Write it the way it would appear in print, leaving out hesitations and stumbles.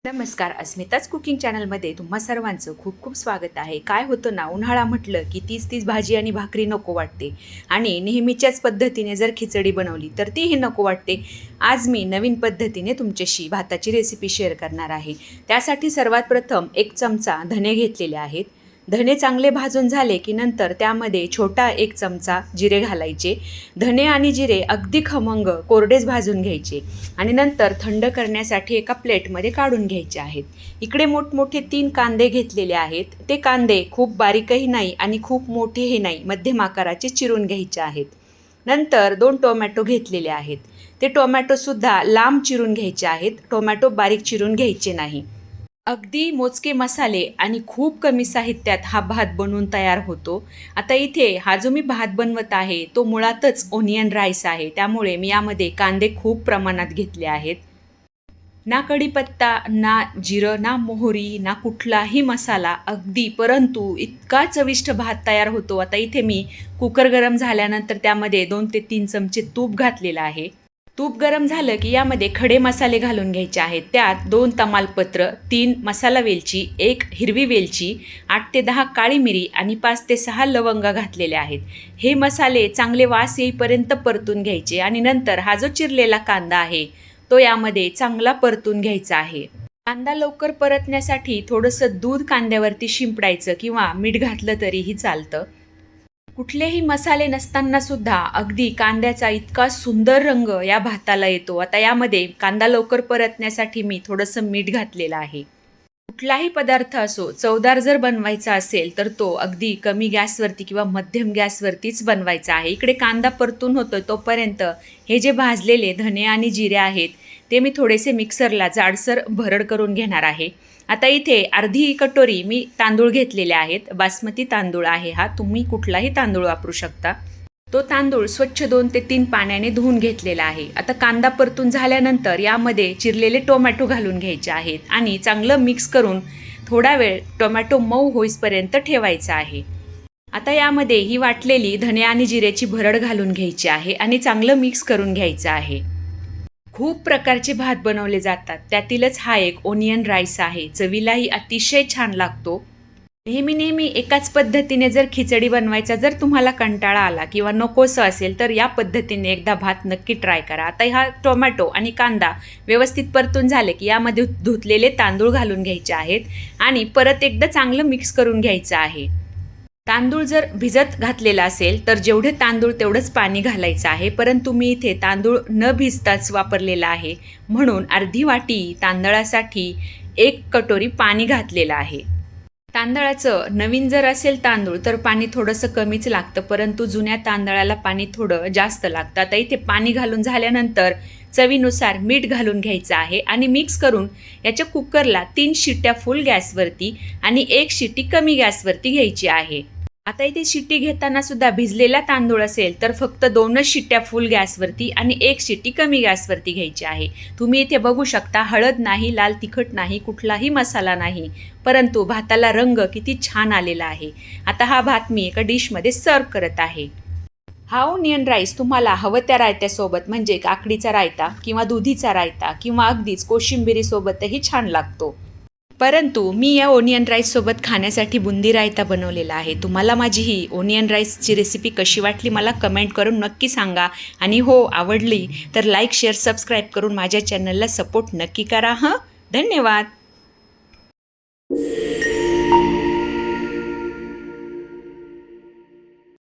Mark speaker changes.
Speaker 1: नमस्कार, अस्मिताच कुकिंग चॅनलमध्ये तुम्हा सर्वांचं खूप खूप स्वागत आहे. काय होतं ना, उन्हाळा म्हटलं की तीच भाजी आणि भाकरी नको वाटते आणि नेहमीच्याच पद्धतीने जर खिचडी बनवली तर तीही नको वाटते. आज मी नवीन पद्धतीने तुमच्याशी भाताची रेसिपी शेअर करणार आहे. त्यासाठी सर्वात प्रथम 1 चमचा धने घेतलेले आहेत. धने चांगले भाजून झाले की नंतर त्यामध्ये छोटा 1 चमचा जिरे घालायचे. धने आणि जिरे अगदी खमंग कोरडेच भाजून घ्यायचे आणि नंतर थंड करण्यासाठी एका प्लेटमध्ये काढून घ्यायचे आहेत. इकडे मोठमोठे 3 कांदे घेतलेले आहेत. ते कांदे खूप बारीकही नाही आणि खूप मोठेही नाही, मध्यम आकाराचे चिरून घ्यायचे आहेत. नंतर 2 टोमॅटो घेतलेले आहेत. ते टोमॅटोसुद्धा लांब चिरून घ्यायचे आहेत. टोमॅटो बारीक चिरून घ्यायचे नाही. अगदी मोजके मसाले आणि खूप कमी साहित्यात हा भात बनवून तयार होतो. आता इथे हा जो मी भात बनवत आहे तो मुळातच ओनियन राईस आहे, त्यामुळे मी यामध्ये कांदे खूप प्रमाणात घेतले आहेत. ना कढीपत्ता, ना जिरं, ना मोहरी, ना कुठलाही मसाला अगदी, परंतु इतका चविष्ट भात तयार होतो. आता इथे मी कुकर गरम झाल्यानंतर त्यामध्ये 2 ते 3 चमचे तूप घातलेलं आहे. तूप गरम झालं की यामध्ये खडे मसाले घालून घ्यायचे आहेत. त्यात 2 तमालपत्र, 3 मसाला वेलची, 1 हिरवी वेलची, 8 ते 10 काळी मिरी आणि 5 ते 6 लवंगा घातलेले आहेत. हे मसाले चांगले वास येईपर्यंत परतून घ्यायचे आणि नंतर हा जो चिरलेला कांदा आहे तो यामध्ये चांगला परतून घ्यायचा आहे. कांदा लवकर परतण्यासाठी थोडंसं दूध कांद्यावरती शिंपडायचं किंवा मीठ घातलं तरीही चालतं. कुठलेही मसाले नसताना सुद्धा अगदी कांद्याचा इतका सुंदर रंग या भाताला येतो. आता यामध्ये कांदा लवकर परतण्यासाठी मी थोडंसं मीठ घातलेलं आहे. कुठलाही पदार्थ असो, चवदार जर बनवायचा असेल तर तो अगदी कमी गॅसवरती किंवा मध्यम गॅसवरतीच बनवायचा आहे. इकडे कांदा परतून होतो तोपर्यंत हे जे भाजलेले धने आणि जिरे आहेत ते मी थोडेसे मिक्सरला जाडसर भरड करून घेणार आहे. आता इथे अर्धी कटोरी मी तांदूळ घेतलेले आहेत. बासमती तांदूळ आहे हा, तुम्ही कुठलाही तांदूळ वापरू शकता. तो तांदूळ स्वच्छ 2 ते 3 पाण्याने धुवून घेतलेला आहे. आता कांदा परतून झाल्यानंतर यामध्ये चिरलेले टोमॅटो घालून घ्यायचे आहेत आणि चांगलं मिक्स करून थोडा वेळ टोमॅटो मऊ होईपर्यंत ठेवायचा आहे. आता यामध्ये ही वाटलेली धने आणि जिऱ्याची भरड घालून घ्यायची आहे आणि चांगलं मिक्स करून घ्यायचं आहे. खूप प्रकारचे भात बनवले जातात, त्यातीलच हा एक ओनियन राईस आहे. चवीलाही अतिशय छान लागतो. नेहमी एकाच पद्धतीने जर खिचडी बनवायचा जर तुम्हाला कंटाळा आला किंवा नकोसं असेल तर या पद्धतीने एकदा भात नक्की ट्राय करा. आता हा टोमॅटो आणि कांदा व्यवस्थित परतून झाले की यामध्ये धुतलेले तांदूळ घालून घ्यायचे आहेत आणि परत एकदा चांगलं मिक्स करून घ्यायचं आहे. तांदूळ जर भिजत घातलेला असेल तर जेवढे तांदूळ तेवढंच पाणी घालायचं आहे, परंतु मी इथे तांदूळ न भिजताच वापरलेला आहे म्हणून अर्धी वाटी तांदळासाठी 1 कटोरी पाणी घातलेलं आहे. तांदळाचं नवीन जर असेल तांदूळ तर पाणी थोडंसं कमीच लागतं, परंतु जुन्या तांदळाला पाणी थोडं जास्त लागतं. आता इथे पाणी घालून झाल्यानंतर चवीनुसार मीठ घालून घ्यायचं आहे आणि मिक्स करून याच्या कुकरला 3 शिट्ट्या फुल गॅसवरती आणि 1 शिट्टी कमी गॅसवरती घ्यायची आहे. आता इथे शिट्टी घेताना सुद्धा भिजलेला तांदूळ असेल तर फक्त 2च शिट्ट्या फुल गॅसवरती आणि 1 शिट्टी कमी गॅसवरती घ्यायची आहे. तुम्ही इथे बघू शकता, हळद नाही, लाल तिखट नाही, कुठलाही मसाला नाही, परंतु भाताला रंग किती छान आलेला आहे. आता हा भात मी एका डिशमध्ये सर्व करत आहे. हा ओनियन राईस तुम्हाला हवं त्या रायत्यासोबत म्हणजे काकडीचा रायता किंवा दुधीचा रायता किंवा अगदीच कोशिंबिरीसोबतही छान लागतो. परंतु मी या ओनियन राईससोबत खाण्यासाठी बुंदी रायता बनवलेला आहे. तुम्हाला माझी ही ओनियन राईसची रेसिपी कशी वाटली मला कमेंट करून नक्की सांगा आणि हो, आवडली तर लाईक, शेअर, सबस्क्राईब करून माझ्या चॅनलला सपोर्ट नक्की करा. धन्यवाद.